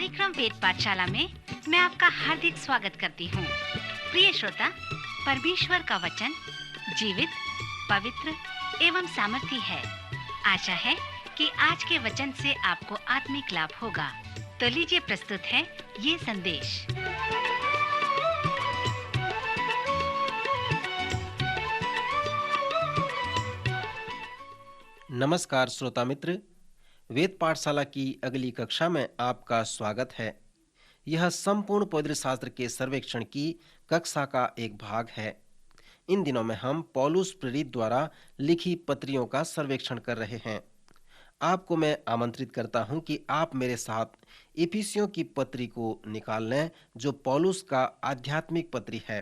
कार्यक्रम वेद पाठशाला में मैं आपका हार्दिक स्वागत करती हूँ। प्रिय श्रोता, परमेश्वर का वचन जीवित, पवित्र एवं सामर्थी है। आशा है कि आज के वचन से आपको आत्मिक लाभ होगा। तो लीजिए, प्रस्तुत है ये संदेश। नमस्कार श्रोता मित्र, वेद पाठशाला की अगली कक्षा में आपका स्वागत है। यह संपूर्ण पवित्र शास्त्र के सर्वेक्षण की कक्षा का एक भाग है। इन दिनों में हम पौलुस प्रेरित द्वारा लिखी पत्रियों का सर्वेक्षण कर रहे हैं। आपको मैं आमंत्रित करता हूं कि आप मेरे साथ इफिसियों की पत्री को निकाल लें, जो पौलुस का आध्यात्मिक पत्री है।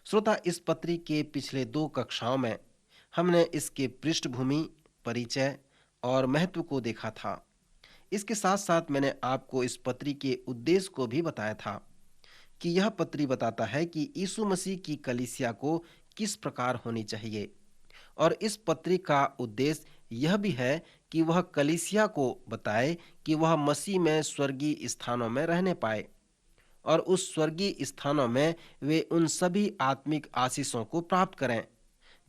श्रोता, इस पत्री के पिछले 2 कक्षाओं में हमने इसके पृष्ठभूमि, परिचय और महत्व को देखा था। इसके साथ साथ मैंने आपको इस पत्री के उद्देश्य को भी बताया था कि यह पत्री बताता है कि यीशु मसीह की कलीसिया को किस प्रकार होनी चाहिए, और इस पत्री का उद्देश्य यह भी है कि वह कलीसिया को बताए कि वह मसीह में स्वर्गीय स्थानों में रहने पाए और उस स्वर्गीय स्थानों में वे उन सभी आत्मिक आशीषों को प्राप्त करें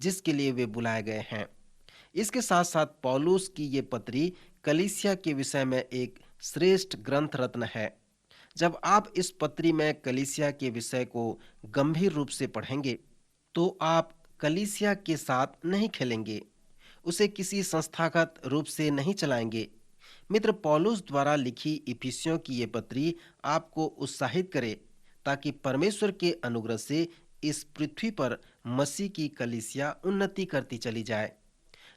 जिसके लिए वे बुलाए गए हैं। इसके साथ साथ पौलुस की ये पत्री कलीसिया के विषय में एक श्रेष्ठ ग्रंथ रत्न है। जब आप इस पत्री में कलीसिया के विषय को गंभीर रूप से पढ़ेंगे तो आप कलीसिया के साथ नहीं खेलेंगे, उसे किसी संस्थागत रूप से नहीं चलाएंगे। मित्र, पौलुस द्वारा लिखी इफिसियों की ये पत्री आपको उत्साहित करे ताकि परमेश्वर के अनुग्रह से इस पृथ्वी पर मसीह की कलीसिया उन्नति करती चली जाए।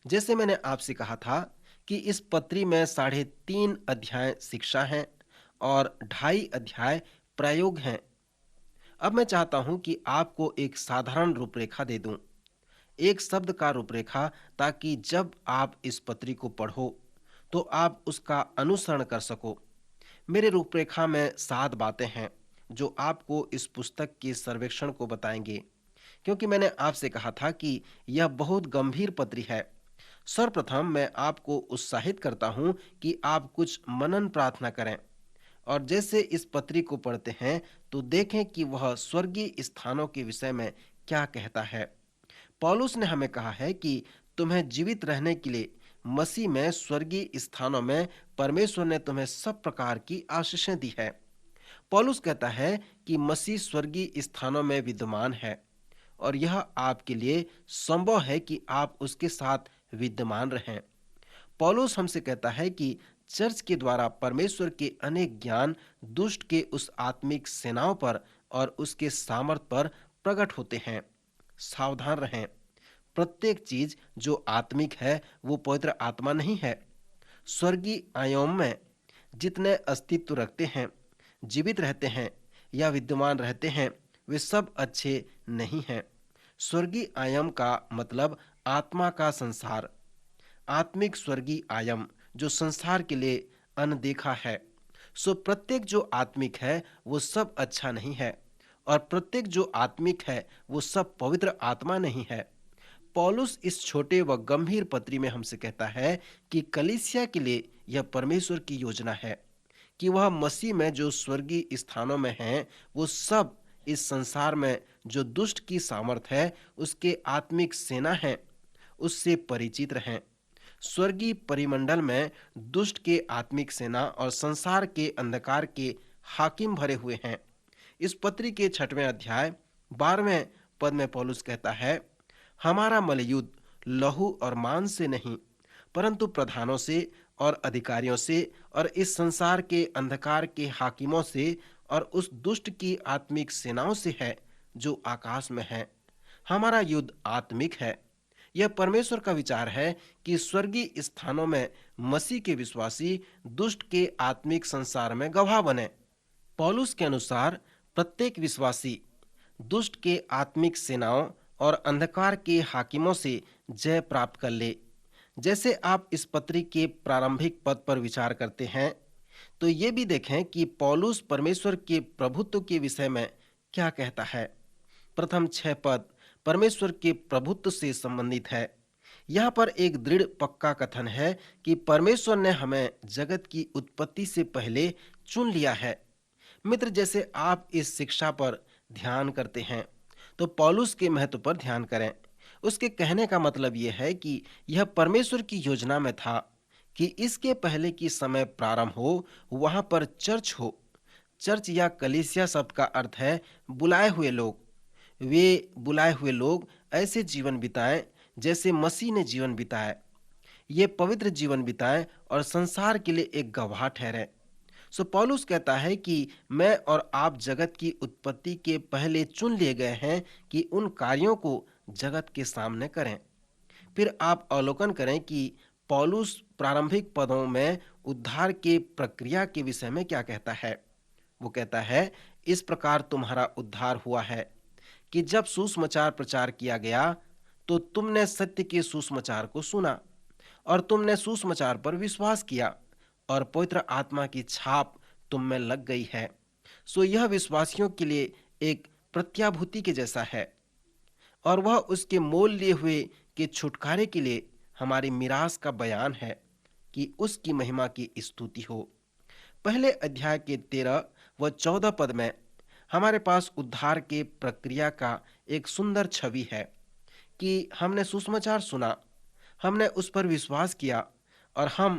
जैसे मैंने आपसे कहा था कि इस पत्री में 3.5 अध्याय शिक्षा हैं और 2.5 अध्याय प्रयोग हैं। अब मैं चाहता हूं कि आपको एक साधारण रूपरेखा दे दूं, एक शब्द का रूपरेखा, ताकि जब आप इस पत्री को पढ़ो तो आप उसका अनुसरण कर सको। मेरे रूपरेखा में 7 बातें हैं जो आपको इस पुस्तक के सर्वेक्षण को बताएंगे, क्योंकि मैंने आपसे कहा था कि यह बहुत गंभीर पत्री है। सर्वप्रथम मैं आपको उत्साहित करता हूं कि आप कुछ मनन प्रार्थना करें और जैसे इस पत्री को पढ़ते हैं तो देखें कि वह स्वर्गीय स्थानों के विषय में क्या कहता है। पौलुस ने हमें कहा है कि तुम्हें जीवित रहने के लिए मसीह में स्वर्गीय स्थानों में परमेश्वर ने तुम्हें सब प्रकार की आशीषें दी है। पौलुस कहता है कि मसीह स्वर्गीय स्थानों में विद्यमान है और यह आपके लिए संभव है कि आप उसके साथ विद्यमान रहें। पौलुस हमसे कहता है कि चर्च के द्वारा परमेश्वर के अनेक ज्ञान दुष्ट के उस आत्मिक सेनाओं पर और उसके सामर्थ पर प्रकट होते हैं। सावधान रहें, प्रत्येक चीज जो आत्मिक है वो पवित्र आत्मा नहीं है। स्वर्गीय आयाम में जितने अस्तित्व रखते हैं, जीवित रहते हैं या विद्यमान रहते हैं, वे सब अच्छे नहीं हैं। स्वर्गीय आयाम का मतलब आत्मा का संसार, आत्मिक स्वर्गीय आयाम जो संसार के लिए अनदेखा है। सो प्रत्येक जो आत्मिक है वो सब अच्छा नहीं है और प्रत्येक जो आत्मिक है वो सब पवित्र आत्मा नहीं है। पौलुस इस छोटे व गंभीर पत्री में हमसे कहता है कि कलीसिया के लिए यह परमेश्वर की योजना है कि वह मसीह में जो स्वर्गीय स्थानों में हैं वो सब इस संसार में जो दुष्ट की सामर्थ है, उसके आत्मिक सेना है, उससे परिचित रहें। स्वर्गीय परिमंडल में दुष्ट के आत्मिक सेना और संसार के अंधकार के हाकिम भरे हुए हैं। इस पत्री के 6वें अध्याय 12वें पद में पौलुस कहता है, हमारा मलयुद्ध लहू और मांस से नहीं परंतु प्रधानों से और अधिकारियों से और इस संसार के अंधकार के हाकिमों से और उस दुष्ट की आत्मिक सेनाओं से है जो आकाश में है। हमारा युद्ध आत्मिक है। यह परमेश्वर का विचार है कि स्वर्गीय स्थानों में मसीह के विश्वासी दुष्ट के आत्मिक संसार में गवाह बने। पौलुस के अनुसार प्रत्येक विश्वासी दुष्ट के आत्मिक सेनाओं और अंधकार के हाकिमों से जय प्राप्त कर ले। जैसे आप इस पत्री के प्रारंभिक पद पर विचार करते हैं तो ये भी देखें कि पौलुस परमेश्वर के प्रभुत्व के विषय में क्या कहता है। प्रथम 6 पद परमेश्वर के प्रभुत्व से संबंधित है। यहाँ पर एक दृढ़ पक्का कथन है कि परमेश्वर ने हमें जगत की उत्पत्ति से पहले चुन लिया है। मित्र, जैसे आप इस शिक्षा पर ध्यान करते हैं तो पौलुस के महत्व पर ध्यान करें। उसके कहने का मतलब यह है कि यह परमेश्वर की योजना में था कि इसके पहले कि समय प्रारंभ हो वहां पर चर्च हो। चर्च या कलीसिया शब्द का अर्थ है बुलाए हुए लोग। वे बुलाए हुए लोग ऐसे जीवन बिताएं जैसे मसीह ने जीवन बिताया। ये पवित्र जीवन बिताएं और संसार के लिए एक गवाह ठहरे। सो पौलुस कहता है कि मैं और आप जगत की उत्पत्ति के पहले चुन लिए गए हैं कि उन कार्यों को जगत के सामने करें। फिर आप अवलोकन करें कि पौलुस प्रारंभिक पदों में उद्धार के प्रक्रिया के विषय में क्या कहता है। वो कहता है, इस प्रकार तुम्हारा उद्धार हुआ है कि जब सुसमाचार प्रचार किया गया तो तुमने सत्य के सुसमाचार को सुना और तुमने सुसमाचार पर विश्वास किया और पवित्र आत्मा की छाप तुम में लग गई है। सो यह विश्वासियों के लिए एक प्रत्याभूति के जैसा है और वह उसके मोल लिए हुए के छुटकारे के लिए हमारी मिरास का बयान है कि उसकी महिमा की स्तुति हो। पहले अध्याय के 13 व 14 पद में हमारे पास उद्धार के प्रक्रिया का एक सुंदर छवि है कि हमने सुसमाचार सुना, हमने उस पर विश्वास किया और हम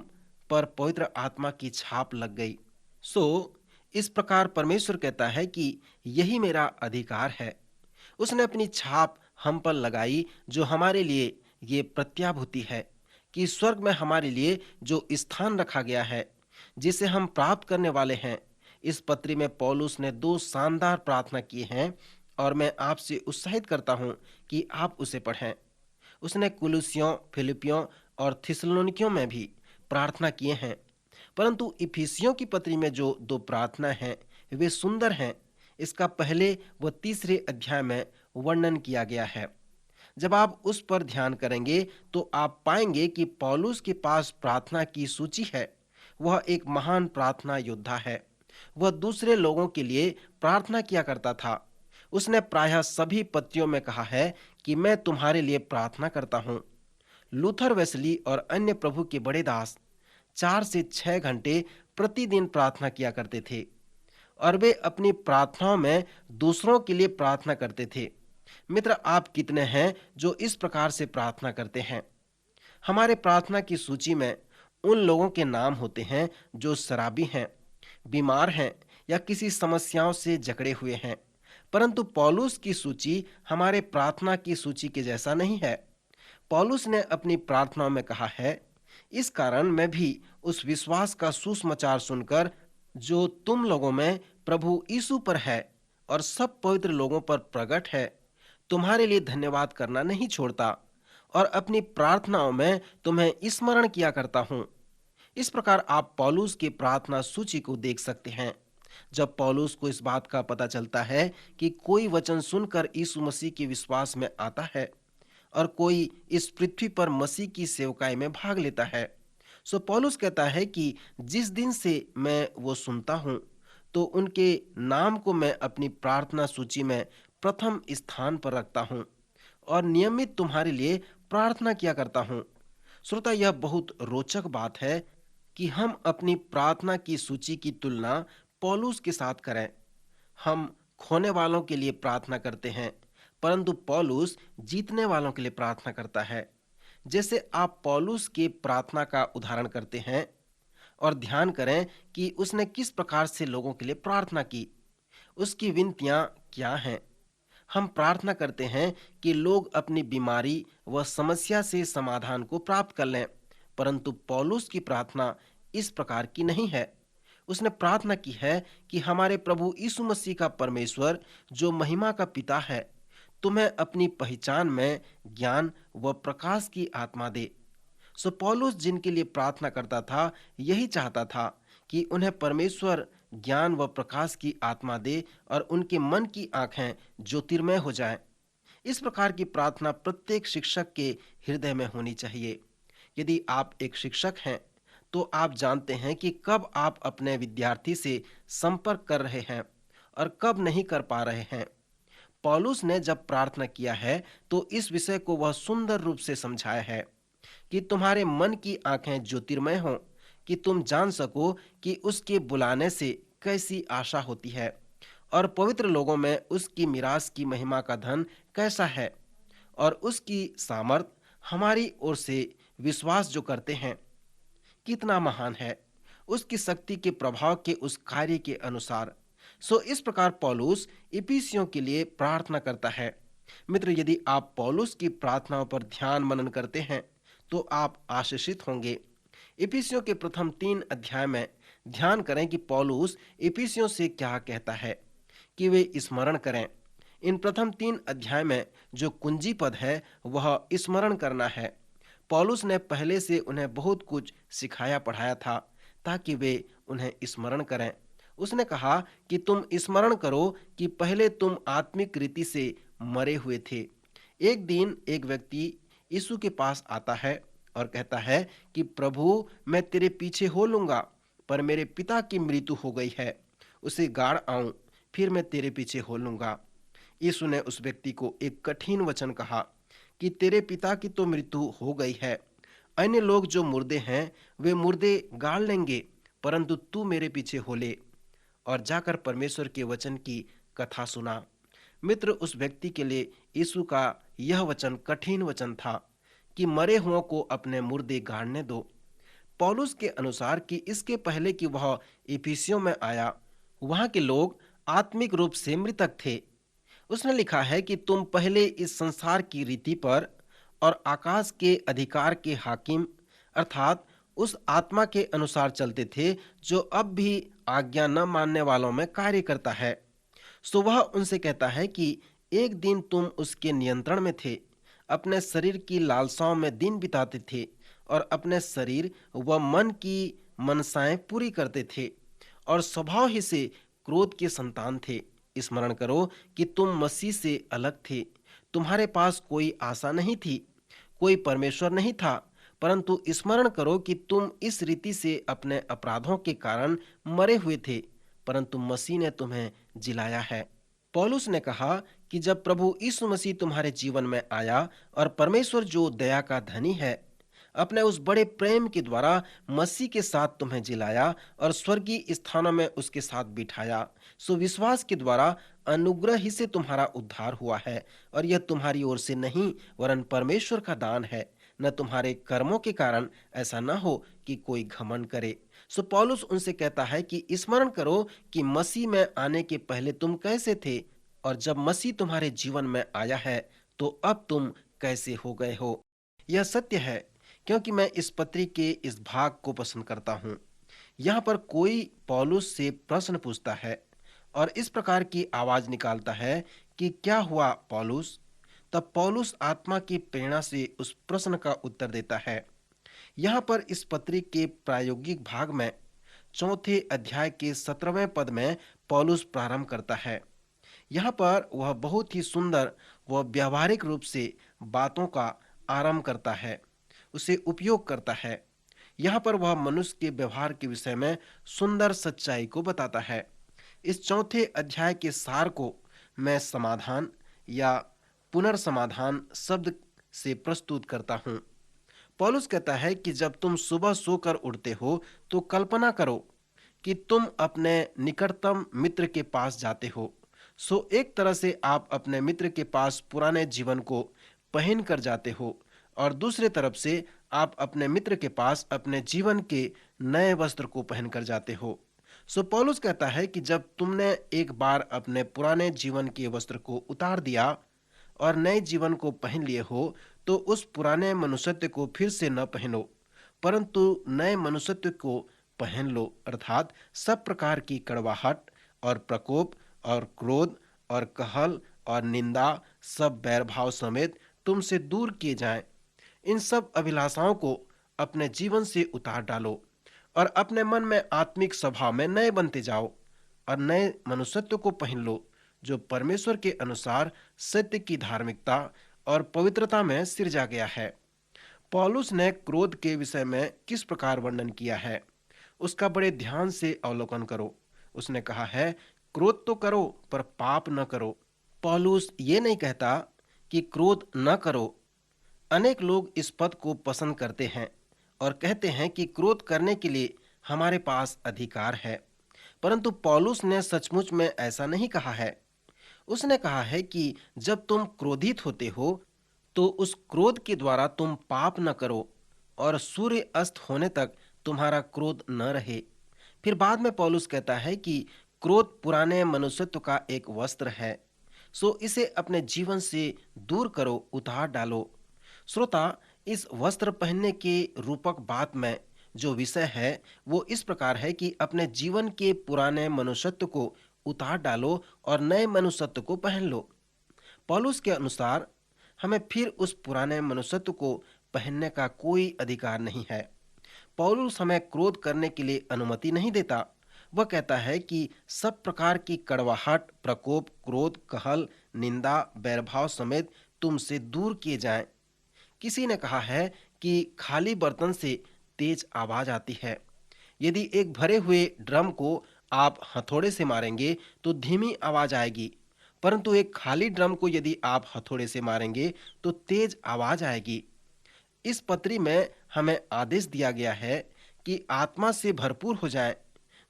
पर पवित्र आत्मा की छाप लग गई। सो इस प्रकार परमेश्वर कहता है कि यही मेरा अधिकार है। उसने अपनी छाप हम पर लगाई, जो हमारे लिए ये प्रत्याभूति है कि स्वर्ग में हमारे लिए जो स्थान रखा गया है, जिसे हम प्राप्त करने वाले हैं। इस पत्री में पौलुस ने 2 शानदार प्रार्थना की हैं और मैं आपसे उत्साहित करता हूं कि आप उसे पढ़ें। उसने कुलुसियों, फिलिपियों और थिस्सलुनीकियों में भी प्रार्थना किए हैं, परंतु इफिसियों की पत्री में जो 2 प्रार्थना हैं वे सुंदर हैं। इसका पहले व तीसरे अध्याय में वर्णन किया गया है। जब आप उस पर ध्यान करेंगे तो आप पाएंगे कि पौलुस के पास प्रार्थना की सूची है। वह एक महान प्रार्थना योद्धा है। वह दूसरे लोगों के लिए प्रार्थना किया करता था। उसने प्रायः सभी पत्रियों में कहा है कि मैं तुम्हारे लिए प्रार्थना करता हूँ। लूथर, वेस्ली और अन्य प्रभु के बड़े दास 4 से 6 घंटे प्रतिदिन प्रार्थना किया करते थे और वे अपनी प्रार्थनाओं में दूसरों के लिए प्रार्थना करते थे। मित्र, आप कितने हैं जो इस प्रकार से प्रार्थना करते हैं? हमारे प्रार्थना की सूची में उन लोगों के नाम होते हैं जो शराबी हैं, बीमार हैं या किसी समस्याओं से जकड़े हुए हैं। परंतु पौलुस की सूची हमारे प्रार्थना की सूची के जैसा नहीं है। पौलुस ने अपनी प्रार्थनाओं में कहा है, इस कारण मैं भी उस विश्वास का सुसमाचार सुनकर जो तुम लोगों में प्रभु यीशु पर है और सब पवित्र लोगों पर प्रकट है, तुम्हारे लिए धन्यवाद करना नहीं छोड़ता और अपनी प्रार्थनाओं में तुम्हें स्मरण किया करता हूं। इस प्रकार आप पौलुस की प्रार्थना सूची को देख सकते हैं। जब पौलुस को इस बात का पता चलता है कि कोई वचन सुनकर यीशु मसीह के विश्वास में आता है और कोई इस पृथ्वी पर मसीह की सेवकाई में भाग लेता है, सो पौलुस कहता है कि जिस दिन से मैं वो सुनता हूं तो उनके नाम को मैं अपनी प्रार्थना सूची में प्रथम स्थान पर रखता हूं और नियमित तुम्हारे लिए प्रार्थना किया करता हूं। श्रोता, यह बहुत रोचक बात है कि हम अपनी प्रार्थना की सूची की तुलना पौलुस के साथ करें। हम खोने वालों के लिए प्रार्थना करते हैं, परंतु पौलुस जीतने वालों के लिए प्रार्थना करता है। जैसे आप पौलुस के प्रार्थना का उदाहरण करते हैं और ध्यान करें कि उसने किस प्रकार से लोगों के लिए प्रार्थना की, उसकी विनतियां क्या हैं। हम प्रार्थना करते हैं कि लोग अपनी बीमारी व समस्या से समाधान को प्राप्त कर लें, परंतु पौलुस की प्रार्थना इस प्रकार की नहीं है। उसने प्रार्थना की है कि हमारे प्रभु यीशु मसीह का परमेश्वर, जो महिमा का पिता है, तुम्हें अपनी पहचान में ज्ञान व प्रकाश की आत्मा दे। सो पौलुस जिनके लिए प्रार्थना करता था, यही चाहता था कि उन्हें परमेश्वर ज्ञान व प्रकाश की आत्मा दे और उनके मन की आंखें ज्योतिर्मय हो जाएं। इस प्रकार की प्रार्थना प्रत्येक शिक्षक के हृदय में होनी चाहिए। यदि आप एक शिक्षक हैं तो आप जानते हैं कि कब आप अपने विद्यार्थी से संपर्क कर रहे हैं और कब नहीं कर पा रहे हैं। पौलुस ने जब प्रार्थना किया है तो इस विषय को वह सुंदर रूप से समझाया है कि तुम्हारे मन की आंखें ज्योतिर्मय हों, कि तुम जान सको कि उसके बुलाने से कैसी आशा होती है और पवित्र लोगों में उसकी मिरास की महिमा का धन कैसा है और उसकी सामर्थ हमारी ओर से विश्वास जो करते हैं कितना महान है, उसकी शक्ति के प्रभाव के उस कार्य के अनुसार। सो इस प्रकार पौलुस इफिसियों के लिए प्रार्थना करता है। मित्र, यदि आप पौलुस की प्रार्थनाओं पर ध्यान मनन करते हैं तो आप आशीषित होंगे। इफिसियों के प्रथम 3 अध्याय में ध्यान करें कि पौलुस इफिसियों से क्या कहता है कि वे स्मरण करें। इन प्रथम 3 अध्याय में जो कुंजी पद है वह स्मरण करना है। पौलुस ने पहले से उन्हें बहुत कुछ सिखाया पढ़ाया था ताकि वे उन्हें स्मरण करें। उसने कहा कि तुम स्मरण करो कि पहले तुम आत्मिक रीति से मरे हुए थे। एक दिन एक व्यक्ति यीशु के पास आता है और कहता है कि प्रभु, मैं तेरे पीछे हो लूंगा, पर मेरे पिता की मृत्यु हो गई है, उसे गाड़ आऊं, फिर मैं तेरे पीछे हो लूंगा। यीशु ने उस व्यक्ति को एक कठिन वचन कहा कि तेरे पिता की तो मृत्यु हो गई है, अन्य लोग जो मुर्दे हैं वे मुर्दे गाड़ लेंगे, परंतु तू मेरे पीछे हो ले और जाकर परमेश्वर के वचन की कथा सुना। मित्र, उस व्यक्ति के लिए यीशु का यह वचन कठिन वचन था कि मरे हुओं को अपने मुर्दे गाड़ने दो। पौलुस के अनुसार कि इसके पहले कि वह इफिसियों में आया, वहां के लोग आत्मिक रूप से मृतक थे। उसने लिखा है कि तुम पहले इस संसार की रीति पर और आकाश के अधिकार के हाकिम अर्थात उस आत्मा के अनुसार चलते थे जो अब भी आज्ञा न मानने वालों में कार्य करता है। सो वह उनसे कहता है कि एक दिन तुम उसके नियंत्रण में थे, अपने शरीर की लालसाओं में दिन बिताते थे और अपने शरीर व मन की मनसाएं पूरी करते थे और स्वभाव ही से क्रोध के संतान थे। स्मरण करो कि तुम मसीह से अलग थे, तुम्हारे पास कोई आशा नहीं थी, कोई परमेश्वर नहीं था, परंतु स्मरण करो कि तुम इस रीति से अपने अपराधों के कारण मरे हुए थे, परंतु मसीह ने तुम्हें जिलाया है। पौलुस ने कहा कि जब प्रभु यीशु मसीह तुम्हारे जीवन में आया और परमेश्वर जो दया का धनी है अपने उस बड़े प्रेम के द्वारा मसीह के साथ तुम्हें जिलाया और स्वर्गीय स्थानों में उसके साथ बिठाया, सो विश्वास के द्वारा अनुग्रह ही से तुम्हारा उद्धार हुआ है और यह तुम्हारी ओर से नहीं वरन परमेश्वर का दान है, न तुम्हारे कर्मों के कारण, ऐसा न हो कि कोई घमंड करे। सो पौलुस उनसे कहता है कि स्मरण करो कि मसीह में आने के पहले तुम कैसे थे और जब मसीह तुम्हारे जीवन में आया है तो अब तुम कैसे हो गए हो। यह सत्य है क्योंकि मैं इस पत्री के इस भाग को पसंद करता हूं। यहाँ पर कोई पौलुस से प्रश्न पूछता है और इस प्रकार की आवाज निकालता है कि क्या हुआ पौलुस। तब पौलुस आत्मा की प्रेरणा से उस प्रश्न का उत्तर देता है। यहाँ पर इस पत्री के प्रायोगिक भाग में 4 अध्याय के 17वें पद में पौलुस प्रारंभ करता है। यहाँ पर वह बहुत ही सुंदर व व्यावहारिक रूप से बातों का आरंभ करता है, उसे उपयोग करता है। यहाँ पर वह मनुष्य के व्यवहार के विषय में सुंदर सच्चाई को बताता है। इस 4 अध्याय के सार को मैं समाधान या पुनर्समाधान शब्द से प्रस्तुत करता हूँ। पौलुस कहता है कि जब तुम सुबह सोकर उठते हो तो कल्पना करो कि तुम अपने निकटतम मित्र के पास जाते हो। सो एक तरह से आप अपने मित्र के पास पुराने जीवन को पहन कर जाते हो और दूसरे तरफ से आप अपने मित्र के पास अपने जीवन के नए वस्त्र को पहनकर जाते हो। सो पौलुस कहता है कि जब तुमने एक बार अपने पुराने जीवन के वस्त्र को उतार दिया और नए जीवन को पहन लिए हो तो उस पुराने मनुष्यत्व को फिर से न पहनो, परंतु नए मनुष्यत्व को पहन लो, अर्थात सब प्रकार की कड़वाहट और प्रकोप और क्रोध और कहल और निंदा सब बैरभाव समेत तुमसे दूर किए जाएं। इन सब अभिलाषाओं को अपने जीवन से उतार डालो और अपने मन में आत्मिक स्वभाव में नए बनते जाओ और नए मनुष्यत्व को पहन लो जो परमेश्वर के अनुसार सत्य की धार्मिकता और पवित्रता में सिरजा गया है। पौलुस ने क्रोध के विषय में किस प्रकार वर्णन किया है उसका बड़े ध्यान से अवलोकन करो। उसने कहा है, क्रोध तो करो पर पाप न करो। पौलुस ये नहीं कहता कि क्रोध न करो। अनेक लोग इस पद को पसंद करते हैं और कहते हैं कि क्रोध करने के लिए हमारे पास अधिकार है। परंतु पौलुस ने सचमुच में ऐसा नहीं कहा है। उसने कहा है कि जब तुम क्रोधित होते हो तो उस क्रोध के द्वारा तुम पाप न करो और सूर्य अस्त होने तक तुम्हारा क्रोध न रहे। फिर बाद में पौलुस कहता है कि क्रोध पुराने मनुष्यत्व का एक वस्त्र है, सो इसे अपने जीवन से दूर करो, उतार डालो। श्रोता, इस वस्त्र पहनने के रूपक बात में जो विषय है वो इस प्रकार है कि अपने जीवन के पुराने मनुष्यत्व को उतार डालो और नए मनुष्यत्व को पहन लो। पौलुस के अनुसार हमें फिर उस पुराने मनुष्यत्व को पहनने का कोई अधिकार नहीं है। पौलुस हमें क्रोध करने के लिए अनुमति नहीं देता। वह कहता है कि सब प्रकार की कड़वाहट, प्रकोप, क्रोध, कहल, निंदा, बैरभाव समेत तुमसे दूर किए जाएं। किसी ने कहा है कि खाली बर्तन से तेज आवाज आती है। यदि एक भरे हुए ड्रम को आप हथौड़े से मारेंगे तो धीमी आवाज आएगी, परंतु एक खाली ड्रम को यदि आप हथौड़े से मारेंगे तो तेज आवाज आएगी। इस पत्री में हमें आदेश दिया गया है कि आत्मा से भरपूर हो जाएं।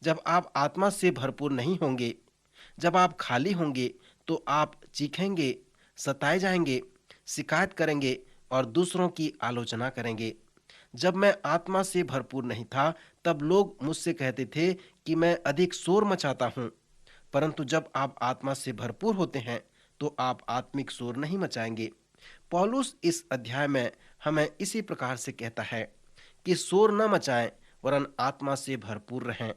जब आप आत्मा से भरपूर नहीं होंगे, जब आप खाली होंगे, तो आप चीखेंगे, सताए जाएंगे, शिकायत करेंगे और दूसरों की आलोचना करेंगे। जब मैं आत्मा से भरपूर नहीं था, तब लोग मुझसे कहते थे कि मैं अधिक शोर मचाता हूँ। परंतु जब आप आत्मा से भरपूर होते हैं, तो आप आत्मिक शोर नहीं मचाएंगे। पौलुस इस अध्याय में हमें इसी प्रकार से कहता है कि शोर न मचाएं, वरन आत्मा से भरपूर रहें।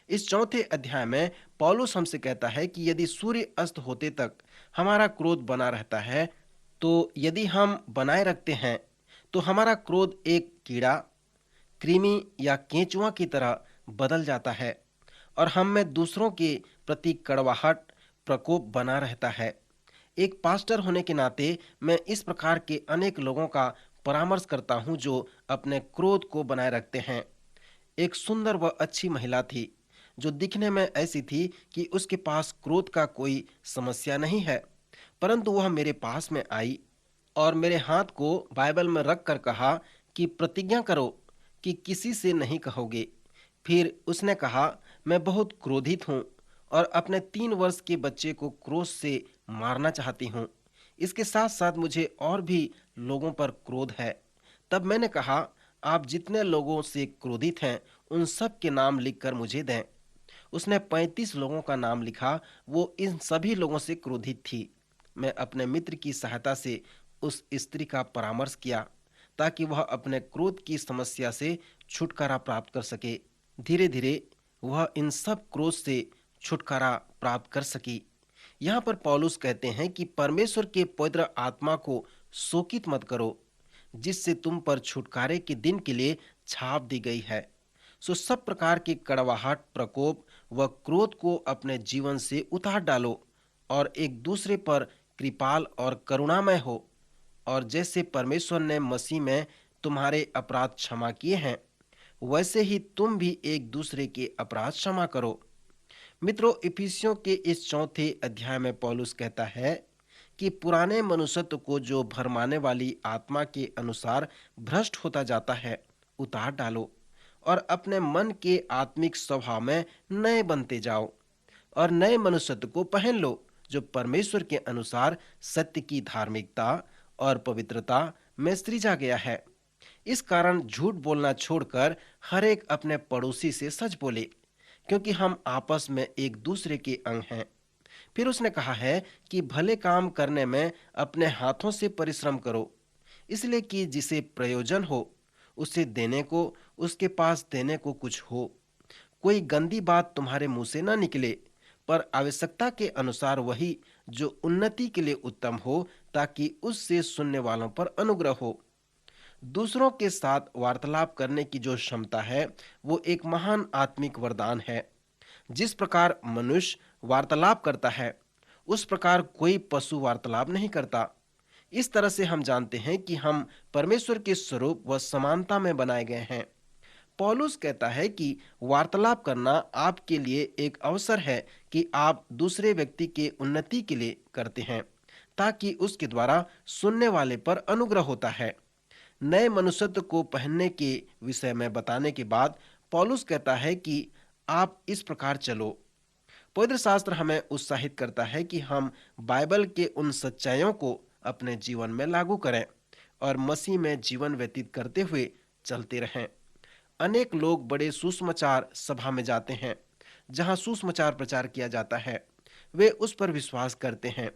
इस चौथे अध्याय में पौलुस हमसे कहता है कि यदि सूर्य अस्त होते तक हमारा क्रोध बना रहता है, तो यदि हम बनाए रखते हैं, तो हमारा क्रोध एक कीड़ा, कृमि या केंचुआ की तरह बदल जाता है और हम में दूसरों के प्रति कड़वाहट, प्रकोप बना रहता है। एक पास्टर होने के नाते मैं इस प्रकार के अनेक लोगों का परामर्श करता हूं जो अपने क्रोध को बनाए रखते हैं। एक सुंदर व अच्छी महिला थी जो दिखने में ऐसी थी कि उसके पास क्रोध का कोई समस्या नहीं है, परंतु वह मेरे पास में आई और मेरे हाथ को बाइबल में रख कर कहा कि प्रतिज्ञा करो कि किसी से नहीं कहोगे। फिर उसने कहा, मैं बहुत क्रोधित हूँ और अपने 3 वर्ष के बच्चे को क्रोध से मारना चाहती हूँ। इसके साथ साथ मुझे और भी लोगों पर क्रोध है। तब मैंने कहा, आप जितने लोगों से क्रोधित हैं उन सब के नाम लिखकर मुझे दें। उसने 35 लोगों का नाम लिखा। वो इन सभी लोगों से क्रोधित थी। मैं अपने मित्र की सहायता से उस स्त्री का परामर्श किया ताकि वह अपने क्रोध की समस्या से छुटकारा प्राप्त कर सके। धीरे धीरे वह इन सब क्रोध से छुटकारा प्राप्त कर सकी। यहाँ पर पौलुस कहते हैं कि परमेश्वर के पवित्र आत्मा को शोकित मत करो, जिससे तुम पर छुटकारे के दिन के लिए छाप दी गई है। सो सब प्रकार की कड़वाहट, प्रकोप व क्रोध को अपने जीवन से उतार डालो और एक दूसरे पर कृपाल और करुणामय हो। और जैसे परमेश्वर ने मसीह में तुम्हारे अपराध क्षमा किए हैं, वैसे ही तुम भी एक दूसरे के अपराध क्षमा करो। मित्रों, इफिसियों के इस चौथे अध्याय में पौलुस कहता है कि पुराने मनुष्यत्व को जो भरमाने वाली आत्मा के अनुसार भ्रष्ट होता जाता है, उतार डालो और अपने मन के आत्मिक स्वभाव में नए बनते जाओ और नए मनुष्यत्व को पहन लो, जो परमेश्वर के अनुसार सत्य की धार्मिकता और पवित्रता में सृजा गया है। इस कारण झूठ बोलना छोड़कर हर एक अपने पड़ोसी से सच बोले, क्योंकि हम आपस में एक दूसरे के अंग हैं। फिर उसने कहा है कि भले काम करने में अपने हाथों से परिश्रम करो, इसलिए कि जिसे प्रयोजन हो उसे देने को, उसके पास देने को कुछ हो। कोई गंदी बात तुम्हारे मुंह से न निकले, पर आवश्यकता के अनुसार वही जो उन्नति के लिए उत्तम हो, ताकि उससे सुनने वालों पर अनुग्रह हो। दूसरों के साथ वार्तालाप करने की जो क्षमता है वो एक महान आत्मिक वरदान है। जिस प्रकार मनुष्य वार्तालाप करता है, उस प्रकार कोई पशु वार्तालाप नहीं करता। इस तरह से हम जानते हैं कि हम परमेश्वर के स्वरूप व समानता में बनाए गए हैं। पौलुस कहता है कि वार्तालाप करना आपके लिए एक अवसर है कि आप दूसरे व्यक्ति के उन्नति के लिए करते हैं, ताकि उसके द्वारा सुनने वाले पर अनुग्रह होता है। नए मनुष्यत्व को पहनने के विषय में बताने के बाद पौलुस कहता है कि आप इस प्रकार चलो। पवित्र शास्त्र हमें उत्साहित करता है कि हम बाइबल के उन सच्चाइयों को अपने जीवन में लागू करें और मसीह में जीवन व्यतीत करते हुए चलते रहें। अनेक लोग बड़े सुसमाचार सभा में जाते हैं जहां सुसमाचार प्रचार किया जाता है, वे उस पर विश्वास करते हैं।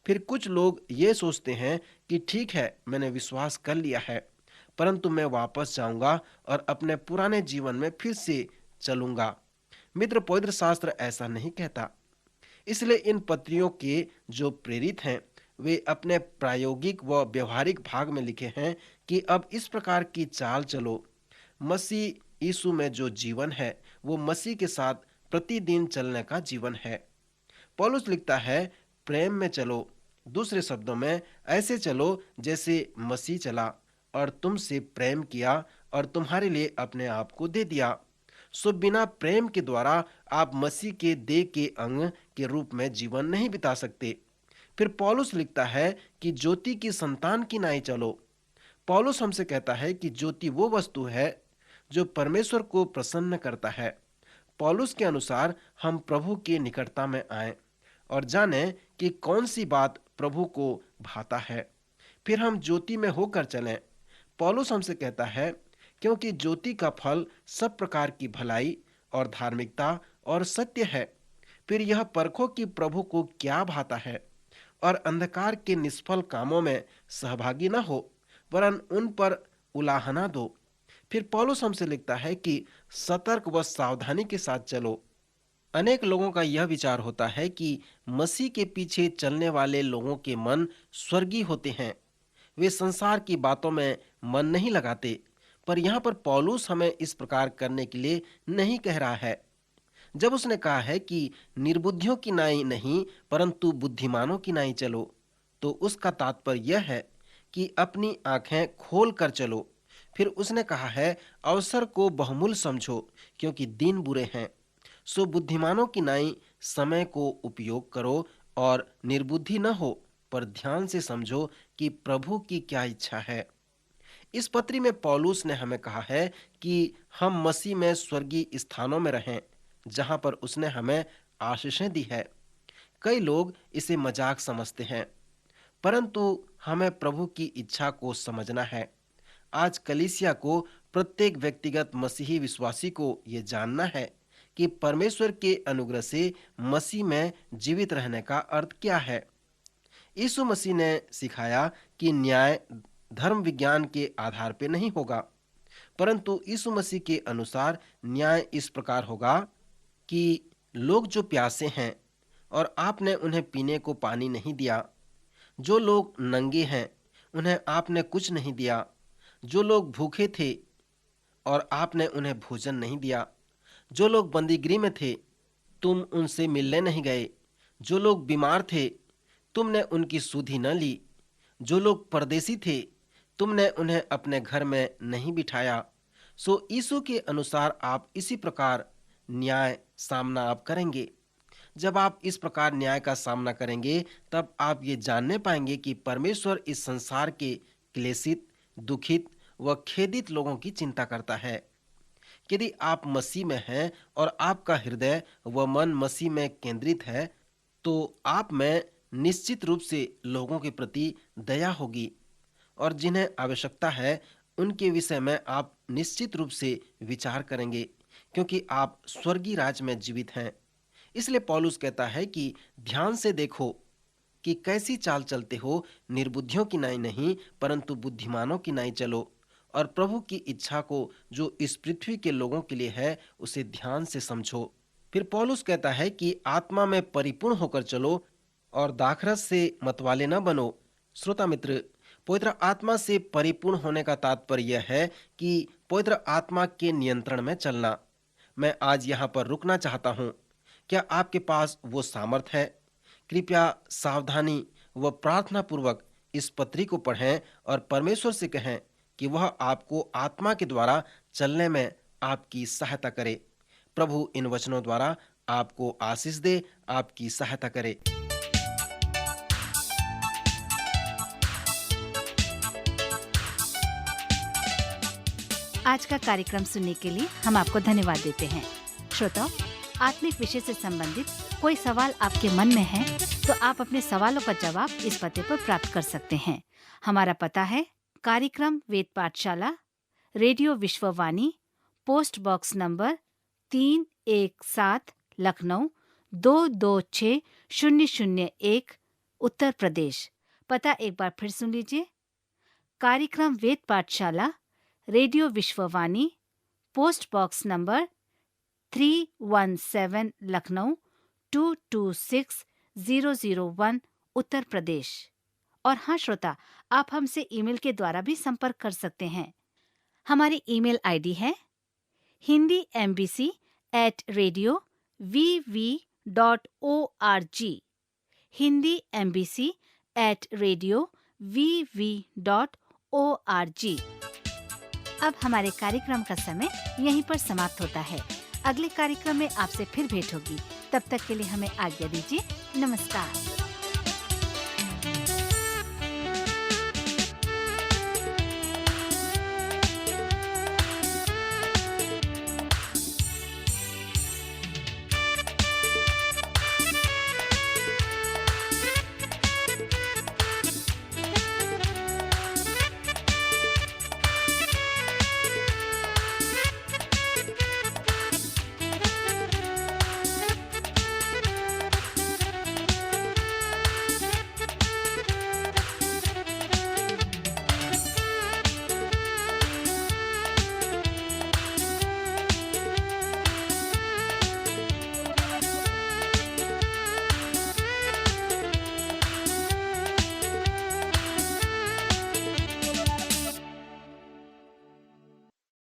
फिर कुछ लोग ये सोचते हैं कि ठीक है, मैंने विश्वास कर लिया है, परंतु मैं वापस जाऊंगा और अपने पुराने जीवन में फिर से चलूंगा। मित्र, पवित्र शास्त्र ऐसा नहीं कहता। इसलिए इन पत्रियों के जो प्रेरित हैं वे अपने प्रायोगिक व व्यवहारिक भाग में लिखे हैं कि अब इस प्रकार की चाल चलो। मसीह यीशु में जो जीवन है वो मसीह के साथ प्रतिदिन चलने का जीवन है। पौलुस लिखता है, प्रेम में चलो। दूसरे शब्दों में, ऐसे चलो जैसे मसीह चला और तुमसे प्रेम किया और तुम्हारे लिए अपने आप को दे दिया। सो बिना प्रेम के द्वारा आप मसीह के देह के अंग के रूप में जीवन नहीं बिता सकते। फिर पौलुस लिखता है कि ज्योति की संतान की नाई चलो। पौलुस हमसे कहता है कि ज्योति वो वस्तु है जो परमेश्वर को प्रसन्न करता है। पौलुस के अनुसार हम प्रभु की निकटता में आएं और जानें कि कौन सी बात प्रभु को भाता है, फिर हम ज्योति में होकर चलें। पौलुस हमसे कहता है, क्योंकि ज्योति का फल सब प्रकार की भलाई और धार्मिकता और सत्य है। फिर यह परखो कि प्रभु को क्या भाता है और अंधकार के निष्फल कामों में सहभागी न हो, वरन उन पर उलाहना दो। फिर पौलुस हमसे लिखता है कि सतर्क व सावधानी के साथ चलो। अनेक लोगों का यह विचार होता है कि मसीह के पीछे चलने वाले लोगों के मन स्वर्गीय होते हैं, वे संसार की बातों में मन नहीं लगाते। पर यहाँ पर पौलुस हमें इस प्रकार करने के लिए नहीं कह रहा है। जब उसने कहा है कि निर्बुद्धियों की नाई नहीं परंतु बुद्धिमानों की नाई चलो, तो उसका तात्पर्य यह है कि अपनी आंखें खोल कर चलो। फिर उसने कहा है, अवसर को बहुमूल्य समझो क्योंकि दिन बुरे हैं। सो बुद्धिमानों की नाई समय को उपयोग करो और निर्बुद्धि न हो, पर ध्यान से समझो कि प्रभु की क्या इच्छा है। इस पत्री में पौलुस ने हमें कहा है कि हम मसीह में स्वर्गीय स्थानों में रहें जहां पर उसने हमें आशीषें दी है। कई लोग इसे मजाक समझते हैं, परंतु हमें प्रभु की इच्छा को समझना है। आज कलीसिया को, प्रत्येक व्यक्तिगत मसीही विश्वासी को यह जानना है कि परमेश्वर के अनुग्रह से मसीह में जीवित रहने का अर्थ क्या है। यीशु मसीह ने सिखाया कि न्याय धर्म विज्ञान के आधार पर नहीं होगा, परंतु यीशु मसीह के अनुसार न्याय इस प्रकार होगा कि लोग जो प्यासे हैं और आपने उन्हें पीने को पानी नहीं दिया, जो लोग नंगे हैं उन्हें आपने कुछ नहीं दिया, जो लोग भूखे थे और आपने उन्हें भोजन नहीं दिया, जो लोग बंदीगृह में थे तुम उनसे मिलने नहीं गए, जो लोग बीमार थे तुमने उनकी सुधि न ली, जो लोग परदेसी थे तुमने उन्हें अपने घर में नहीं बिठाया। सो यीशु के अनुसार आप इसी प्रकार न्याय सामना आप करेंगे। जब आप इस प्रकार न्याय का सामना करेंगे तब आप ये जानने पाएंगे कि परमेश्वर इस संसार के क्लेशित, दुखित व खेदित लोगों की चिंता करता है। यदि आप मसीह में हैं और आपका हृदय व मन मसीह में केंद्रित है, तो आप में निश्चित रूप से लोगों के प्रति दया होगी और जिन्हें आवश्यकता है उनके विषय में आप निश्चित रूप से विचार करेंगे, क्योंकि आप स्वर्गीय राज में जीवित हैं। इसलिए पौलुस कहता है कि ध्यान से देखो कि कैसी चाल चलते हो, निर्बुद्धियों की नाई नहीं परंतु बुद्धिमानों की नाई चलो, और प्रभु की इच्छा को जो इस पृथ्वी के लोगों के लिए है उसे ध्यान से समझो। फिर पौलुस कहता है कि आत्मा में परिपूर्ण होकर चलो और दाखरस से मतवाले न बनो। श्रोता मित्र, पवित्र आत्मा से परिपूर्ण होने का तात्पर्य यह है कि पवित्र आत्मा के नियंत्रण में चलना। मैं आज यहाँ पर रुकना चाहता हूँ। क्या आपके पास वो सामर्थ है? कृपया सावधानी व प्रार्थना पूर्वक इस पत्री को पढ़ें और परमेश्वर से कहें कि वह आपको आत्मा के द्वारा चलने में आपकी सहायता करे। प्रभु इन वचनों द्वारा आपको आशीष दे, आपकी सहायता करे। आज का कार्यक्रम सुनने के लिए हम आपको धन्यवाद देते हैं। श्रोताओ, आत्मिक विषय से संबंधित कोई सवाल आपके मन में है तो आप अपने सवालों का जवाब इस पते पर प्राप्त कर सकते हैं। हमारा पता है कार्यक्रम Ved Pathshala, radio Vishwavani, post box number 317, Lucknow 226001, Uttar Pradesh. पता एक बार फिर सुन लीजिए। कार्यक्रम Ved Pathshala, radio Vishwavani, post box number 317, Lucknow 226001, Uttar Pradesh. और हाँ श्रोता, आप हमसे ईमेल के द्वारा भी संपर्क कर सकते हैं। हमारी ईमेल आईडी है hindiembassy@radio.vv.org, hindiembassy@radio.vv.org। अब हमारे कार्यक्रम का समय यहीं पर समाप्त होता है। अगले कार्यक्रम में आपसे फिर भेंट होगी। तब तक के लिए हमें आज्ञा दीजिए। नमस्कार।